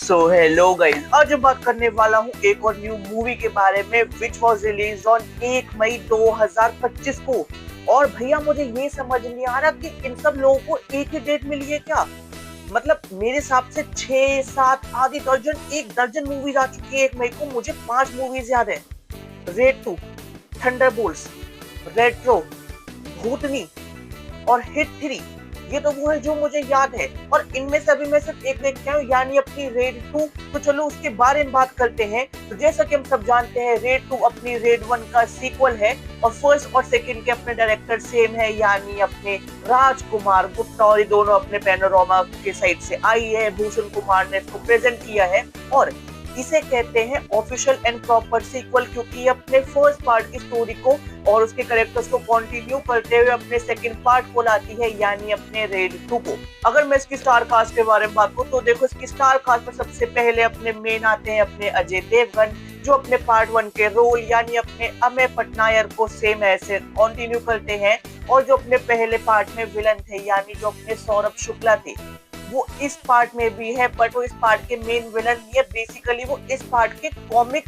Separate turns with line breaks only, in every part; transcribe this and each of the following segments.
So hello guys, आज मैं बात करने वाला हूँ एक और न्यू मूवी के बारे में विच वॉज रिलीज ऑन 1 मई 2025 को। और भैया मुझे ये समझ नहीं आ रहा कि इन सब लोगों को एक ही डेट मिली है क्या। मतलब मेरे हिसाब से 6 7 आधी दर्जन, एक दर्जन मूवीज आ चुकी है 1 मई को। मुझे 5 मूवीज याद है। रेड 2, थंडरबोल्ट्स, रेट्रो, भूतनी और हिट 3। ये तो वो है जो मुझे याद है। और इनमें से अभी मैं सिर्फ एक देख के आया हूँ, यानी अपनी रेड 2। तो चलो उसके बारे में बात करते हैं। तो जैसा कि हम सब जानते हैं, रेड 2 अपनी रेड 1 का सीक्वल है और फर्स्ट और सेकंड के अपने डायरेक्टर सेम है, यानी अपने राजकुमार गुप्ता। और ये दोनों अपने पैनोरामा के साइड से आई है। भूषण कुमार ने इसको प्रेजेंट किया है और इसे कहते हैं ऑफिशियल एंड प्रॉपर सीक्वल, क्योंकि ये अपने फर्स्ट पार्ट की स्टोरी को और उसके कैरेक्टर्स को कंटिन्यू करते हुए अपने सेकंड पार्ट को लाती है, यानी अपने रेड 2 को। अगर मैं इसकी स्टार कास्ट के बारे में बात करूं तो देखो, इसकी स्टार कास्ट में सबसे पहले अपने मेन आते हैं अपने अजय देवगन, जो अपने पार्ट 1 के रोल यानी अपने अमेय पटनायक को सेम ऐसे कंटिन्यू करते हैं। और जो अपने पहले पार्ट में विलन थे, यानी जो अपने सौरभ शुक्ला थे, वो इस पार्ट में भी है, बट वो इस पार्ट के मेन विलन नहीं है। बेसिकली वो इस पार्ट के कॉमिक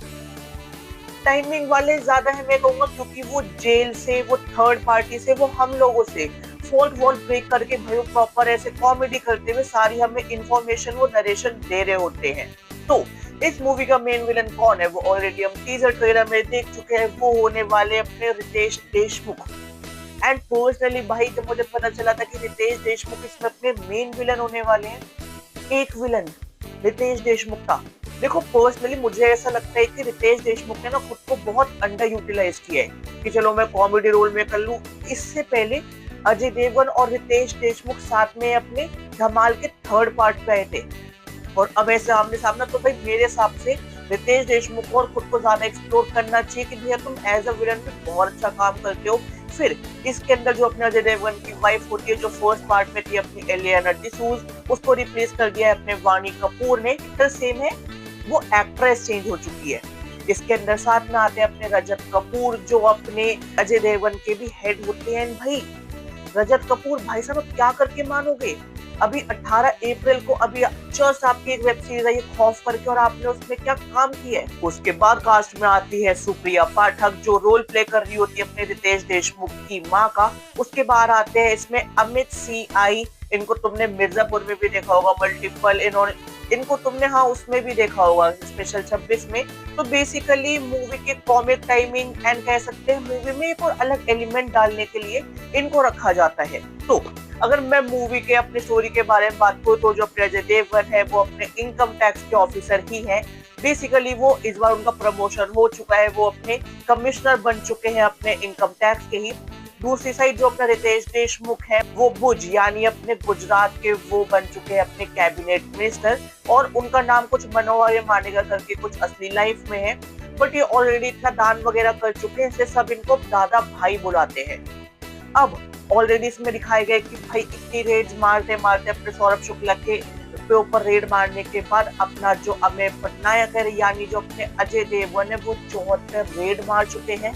टाइमिंग वाले ज्यादा है मैं कहूंगा, क्योंकि वो जेल से, वो थर्ड पार्टी से, वो हम लोगों से फोर्थ वॉल ब्रेक करके भाई प्रॉपर ऐसे कॉमेडी करते हुए सारी हमें इंफॉर्मेशन, वो नरेशन दे रहे होते हैं। तो इस मूवी का मेन विलन कौन है, वो ऑलरेडी हम टीजर ट्रेलर में देख चुके हैं। वो होने वाले अपने रितेश देशमुख। एंड पर्सनली भाई, जब मुझे पता चला था कि रितेश देशमुख इसमें अपने मेन विलन होने वाले हैं, एक विलन रितेश देशमुख का। देखो पर्सनली मुझे ऐसा लगता है कि रितेश देशमुख ने ना खुद को बहुत अंडर यूटिलाइज किया है कि चलो मैं कॉमेडी रोल में कर लूं। इससे पहले अजय देवगन और रितेश देशमुख साथ में अपने धमाल के थर्ड पार्ट पे आए थे, और अब ऐसे आमने सामने। तो भाई मेरे हिसाब से रितेश देशमुख को और खुद को ज्यादा एक्सप्लोर करना चाहिए कि भैया तुम एज अ विलन भी बहुत अच्छा काम करते हो। फिर इसके अंदर जो अपने अजय देवगन की वाइफ होती है, जो फर्स्ट पार्ट में थी अपनी एलियाना डिसूज, उसको रिप्लेस कर दिया है अपने वाणी कपूर ने। तो सेम है, वो एक्ट्रेस चेंज हो चुकी है। इसके अंदर साथ में आते हैं अपने रजत कपूर, जो अपने अजय देवगन के भी हेड होते हैं। भाई रजत कपूर भाई साहब क्या करके मानोगे, अभी 18 अप्रैल को अभी जस्ट आपकी एक वेब सीरीज आई खौफ करके, और आपने उसमें क्या काम किया है। उसके बाद कास्ट में आती है सुप्रिया पाठक, जो रोल प्ले कर रही होती है अपने रितेश देशमुख की माँ का। उसके बाद आते हैं इसमें अमित CI, इनको तुमने मिर्जापुर में भी देखा होगा, मल्टीपल इनको तुमने हाँ उसमें भी देखा होगा, स्पेशल 26 में। तो बेसिकली मूवी के कॉमिक टाइमिंग एंड कह सकते हैं मूवी में एक और अलग एलिमेंट डालने के लिए इनको रखा जाता है। तो अगर मैं मूवी के अपनी स्टोरी के बारे में बात करूँ तो जो अजय देवगन है वो अपने इनकम टैक्स के ऑफिसर ही है। बेसिकली वो इस बार उनका प्रमोशन हो चुका है, वो अपने कमिश्नर बन चुके हैं अपने इनकम टैक्स के ही। दूसरी साइड जो अपना रितेश देशमुख है, वो भुज यानी अपने गुजरात के वो बन चुके हैं अपने कैबिनेट मिनिस्टर, और उनका नाम कुछ मनोहर या मानेगा करके कुछ असली लाइफ में है, बट ये ऑलरेडी इतना दान वगैरह कर चुके हैं, इसलिए सब इनको दादा भाई बुलाते हैं। अब ऑलरेडी इसमें दिखाए गए कि भाई इतनी रेड मारते मारते अपने सौरभ शुक्ला के ऊपर रेड मारने के बाद अपना जो अमेय पटनायक है, यानी जो अपने अजय देवगन है, वो 74 रेड मार चुके हैं।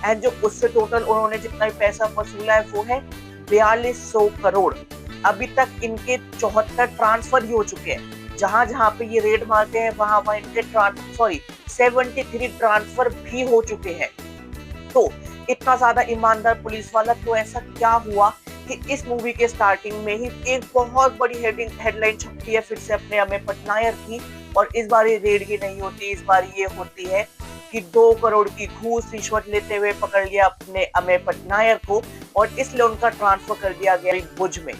एंड जो उससे टोटल उन्होंने जितना भी पैसा वसूला है वो है 4200 करोड़। अभी तक इनके 74 ट्रांसफर ही हो चुके हैं। जहां जहां पे ये रेड मारते हैं वहां वहां इनके 73 ट्रांसफर भी हो चुके हैं। तो इतना ज्यादा ईमानदार पुलिस वाला, तो ऐसा क्या हुआ कि इस मूवी के स्टार्टिंग में ही एक बहुत बड़ी हेडलाइन छपती है फिर से अपने अमेय पटनायक की। और इस बार ये रेड की नहीं होती, इस बार ये होती है कि 2 करोड़ की घूस रिश्वत लेते हुए पकड़ लिया अपने अमेय पटनायक को, और इसलिए उनका ट्रांसफर कर दिया गया भुज में।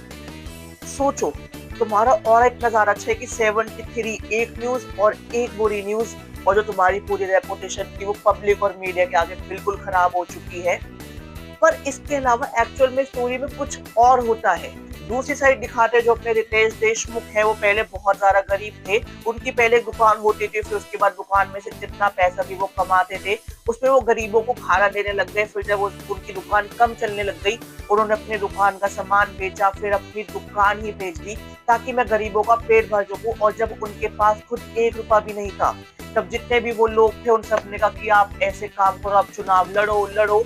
सोचो तुम्हारा और इतना ज्यादा अच्छा है कि 73 एक न्यूज और एक बुरी न्यूज, और जो तुम्हारी पूरी रेपुटेशन थी वो पब्लिक और मीडिया के आगे बिल्कुल खराब हो चुकी है। पर इसके अलावा एक्चुअल में स्टोरी में कुछ और होता है। दूसरी साइड दिखाते हैं जो अपने रितेश देशमुख है, वो पहले बहुत ज्यादा गरीब थे। उनकी पहले दुकान होती थी, फिर उसके बाद दुकान में से जितना पैसा भी वो कमाते थे उसमें वो गरीबों को खाना देने लग गए। फिर जब उनकी दुकान कम चलने लग गई, उन्होंने अपने दुकान का सामान बेचा, फिर अपनी दुकान ही बेच दी ताकि मैं गरीबों का पेट भर सकूं। और जब उनके पास खुद 1 रुपया भी नहीं था, तब जितने भी वो लोग थे उन सब ने कहा कि आप ऐसे काम करो, आप चुनाव लड़ो।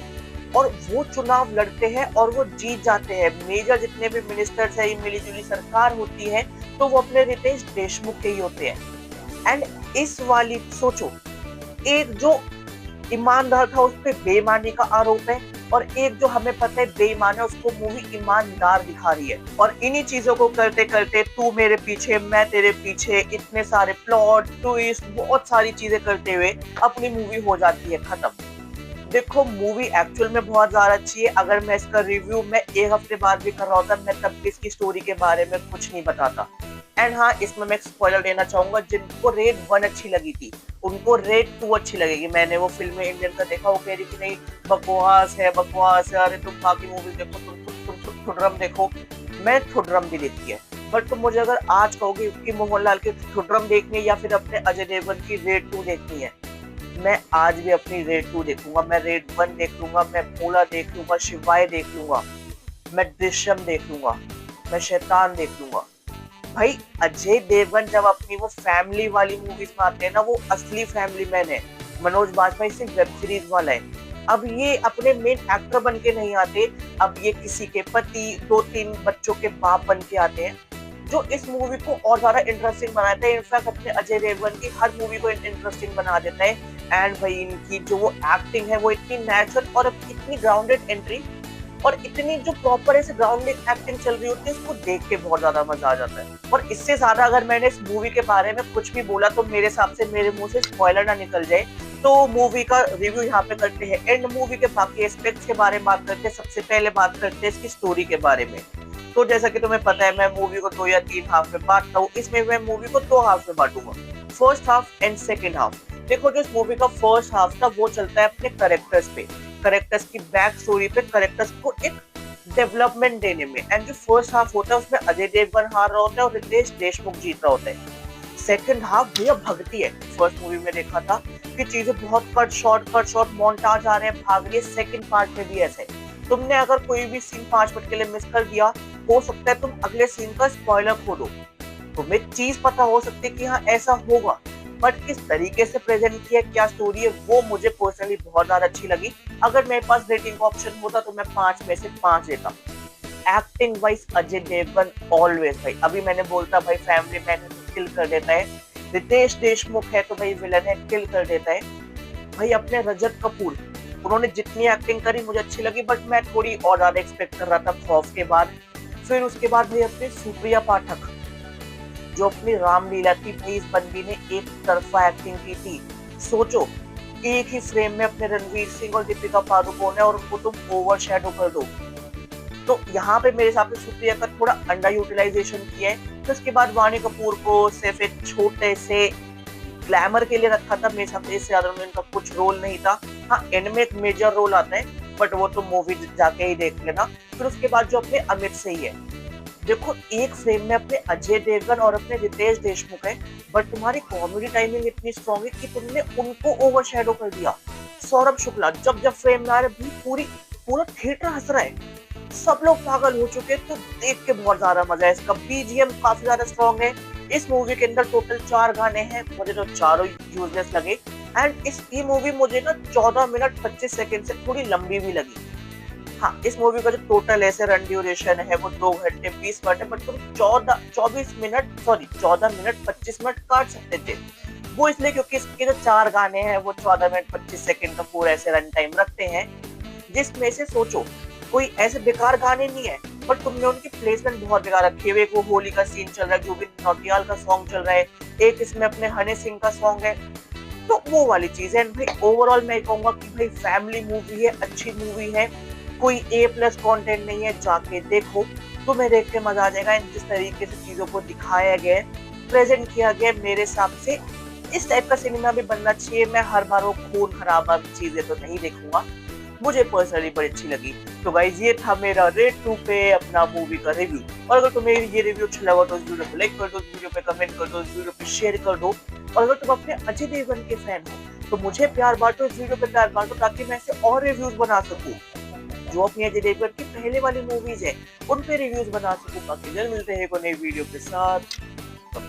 और वो चुनाव लड़ते हैं और वो जीत जाते हैं। मेजर जितने भी मिनिस्टर्स है, मिली जुली सरकार होती है, तो वो अपने रितेश देशमुख के ही होते हैं। एंड इस वाली सोचो, एक जो ईमानदार था उस पे बेईमानी का आरोप है, और एक जो हमें पता है बेईमान है उसको मूवी ईमानदार दिखा रही है। और इन्हीं चीजों को करते करते तू मेरे पीछे मैं तेरे पीछे, इतने सारे प्लॉट ट्विस्ट, बहुत सारी चीजें करते हुए अपनी मूवी हो जाती है खत्म। देखो मूवी एक्चुअल में बहुत ज्यादा अच्छी है। अगर मैं इसका रिव्यू मैं एक हफ्ते बाद भी कर रहा होता, मैं तब भी इसकी स्टोरी के बारे में कुछ नहीं बताता। एंड हाँ, इसमें मैं एक स्पॉइलर देना चाहूंगा, जिनको रेड 1 अच्छी लगी थी उनको रेड 2 अच्छी लगेगी। मैंने वो फिल्म इंडियन का देखा, वो कह रही कि नहीं बकवास है बकवास है, अरे तुम बाकी मूवी देखो, तुम थुडरम देखो। मैं थुडरम भी देखी है, बट तुम मुझे अगर आज कहोगे कि मोहनलाल की थुडरम देखनी है या फिर अपने अजय देवगन की रेड 2 देखनी है, मैं आज भी अपनी रेड 2 देखूंगा। मैं रेड 1 देख लूंगा, मैं भोला देख लूंगा, शिवाय देख लूंगा, मैं दृश्यम देख लूंगा, मैं शैतान देख लूंगा। भाई अजय देवगन जब अपनी वो फैमिली वाली मूवीज में आते हैं ना, वो असली फैमिली मैन है। मनोज बाजपेयी सिर्फ वेब सीरीज वाला है। अब ये अपने मेन एक्टर बन के नहीं आते, अब ये किसी के पति, 2-3 बच्चों के बाप बन के आते हैं, जो इस मूवी को और ज्यादा इंटरेस्टिंग बनाता है। इनफैक्ट अपने अजय देवगन की हर मूवी को इंटरेस्टिंग बना देता है। एंड भाई इनकी जो वो एक्टिंग है वो इतनी नेचुरल और इतनी ग्राउंडेड एंट्री, और इतनी जो प्रॉपर ऐसे ग्राउंडेड एक्टिंग चल रही होती है, इसको देख के बहुत ज्यादा मजा आ जाता है। और इससे ज्यादा अगर मैंने इस मूवी के बारे में कुछ भी बोला तो मेरे हिसाब से मेरे मुंह से स्पॉइलर ना निकल जाए। तो मूवी का रिव्यू यहाँ पे करते हैं, एंड मूवी के बाकी एस्पेक्ट्स के बारे में बात करते हैं। सबसे पहले बात करते हैं इसकी स्टोरी के बारे में। तो जैसा कि तुम्हें पता है, मैं मूवी को 2 या 3 हाफ में बांटता हूँ। इसमें मैं मूवी को 2 हाफ में बांटूंगा, first half and second half. देखो जो इस मूवी का फर्स्ट हाफ था वो चलता है अपने करेक्टर्स पे, करेक्टर्स की बैक स्टोरी पे, करेक्टर्स को एक डेवलपमेंट देने में। एंड जो फर्स्ट हाफ होता है उसमें अजय देवगन हार रहा होता है और रितेश देशमुख जीत रहा होता है। सेकंड हाफ भैया भगती है। फर्स्ट मूवी में देखा था कि चीजें बहुत कट शॉर्ट मोन्टाज आ रहे हैं, भाग रही है। सेकंड पार्ट में भी ऐसे तुमने अगर कोई भी सीन 5 मिनट के लिए मिस कर दिया, हो सकता है तुम अगले सीन का स्पॉइलर खो दो। तुम्हें चीज पता हो सकती है कि हाँ ऐसा होगा, बट किस तरीके से प्रेजेंट किया, क्या स्टोरी है, वो मुझे पर्सनली बहुत ज्यादा अच्छी लगी। अगर मेरे पास रेटिंग का ऑप्शन होता तो मैं 5 में से 5 देता। Acting wise Ajay Devgan always भाई, अभी मैंने बोलता भाई फैमिली मैन है तो किल कर देता है, रितेश देशमुख है तो भाई विलन है, किल कर देता है। भाई अपने रजत कपूर, उन्होंने जितनी एक्टिंग करी मुझे अच्छी लगी, बट मैं थोड़ी और ज्यादा एक्सपेक्ट कर रहा था खौफ के बाद। फिर उसके बाद भाई अपने सुप्रिया पाठक, जो अपनी रामलीला थी भाई, इस बंदी ने एक तरफा एक्टिंग की थी। सोचो एक ही फ्रेम में अपने रणवीर सिंह और दीपिका पादुकोण है और उनको तुम ओवर शेडो कर दो। तो यहाँ पे मेरे हिसाब से सुप्रिया का थोड़ा अंडर यूटिलाइजेशन किया है। तो उसके बाद वाणी कपूर को सिर्फ एक छोटे से ग्लैमर के लिए रखा था, मेरे हिसाब से इससे ज्यादा उनका कुछ रोल नहीं था। हाँ एंड में एक मेजर रोल आता है, बट वो तो मूवी जाके ही देख लेना। फिर उसके बाद जो अपने अमित सही है, देखो एक फ्रेम में अपने अजय देवगन और अपने रितेश देशमुख है, बट तुम्हारी कॉमेडी टाइमिंग इतनी स्ट्रॉन्ग है कि तुमने उनको ओवरशैडो कर दिया। सौरभ शुक्ला जब जब फ्रेम में आ रहे पूरा थिएटर हंस रहा है, सब लोग पागल हो चुके, तो देख के बहुत ज्यादा मजा है। इसका बीजीएम काफी ज्यादा स्ट्रॉन्ग है। इस मूवी के अंदर टोटल 4 गाने हैं, मुझे तो चारों यूजलेस लगे। एंड ये मूवी मुझे ना 14 मिनट 25 सेकंड से थोड़ी लंबी भी लगी। हाँ इस मूवी का जो टोटल ऐसे रन ड्यूरेशन है वो 2 घंटे 20 मिनट है, बट तुम 14 मिनट 25 मिनट काट सकते थे। वो इसलिए क्योंकि इसके जो 4 गाने हैं वो 14 मिनट 25 सेकंड का पूरा ऐसे रन टाइम रखते हैं, जिसमें से सोचो कोई ऐसे बेकार गाने नहीं है, बट तुमने उनकी प्लेसमेंट बहुत बेकार रखी है। एक वो होली का सीन चल रहा है, जुबिन नौटियाल का सॉन्ग चल रहा है, एक इसमें अपने हनी सिंह का सॉन्ग है, तो वो वाली चीज है। भाई ओवरऑल मैं कहूंगा कि भाई फैमिली मूवी है, अच्छी मूवी है, कोई A+ कंटेंट नहीं है, जाके देखो तुम्हें देख के मजा आ जाएगा। जिस तरीके से चीजों को दिखाया गया, प्रेजेंट किया गया, मेरे हिसाब से इस टाइप का सिनेमा भी बनना चाहिए। मैं हर बार वो खून खराबा चीजें तो नहीं देखूंगा, मुझे पर्सनली बड़ी अच्छी लगी। तो गाइस ये था मेरा रेड 2 पे अपना मूवी का रिव्यू। और अगर तुम्हें ये रिव्यू अच्छा लगा तो इस वीडियो को लाइक कर दो, इस वीडियो पे कमेंट कर दो, इस वीडियो पे शेयर कर दो। और अगर तुम अपने अजय देवगन के फैन हो तो मुझे प्यार बांटो, इस वीडियो पे प्यार बांटो, ताकि मैं ऐसे और रिव्यूज बना सकूं जो अपनी अजय देवगन की पहले वाली मूवीज है उन पे रिव्यूज बना सकूं। बाकी जल्द मिलते हैं एक नई वीडियो के साथ।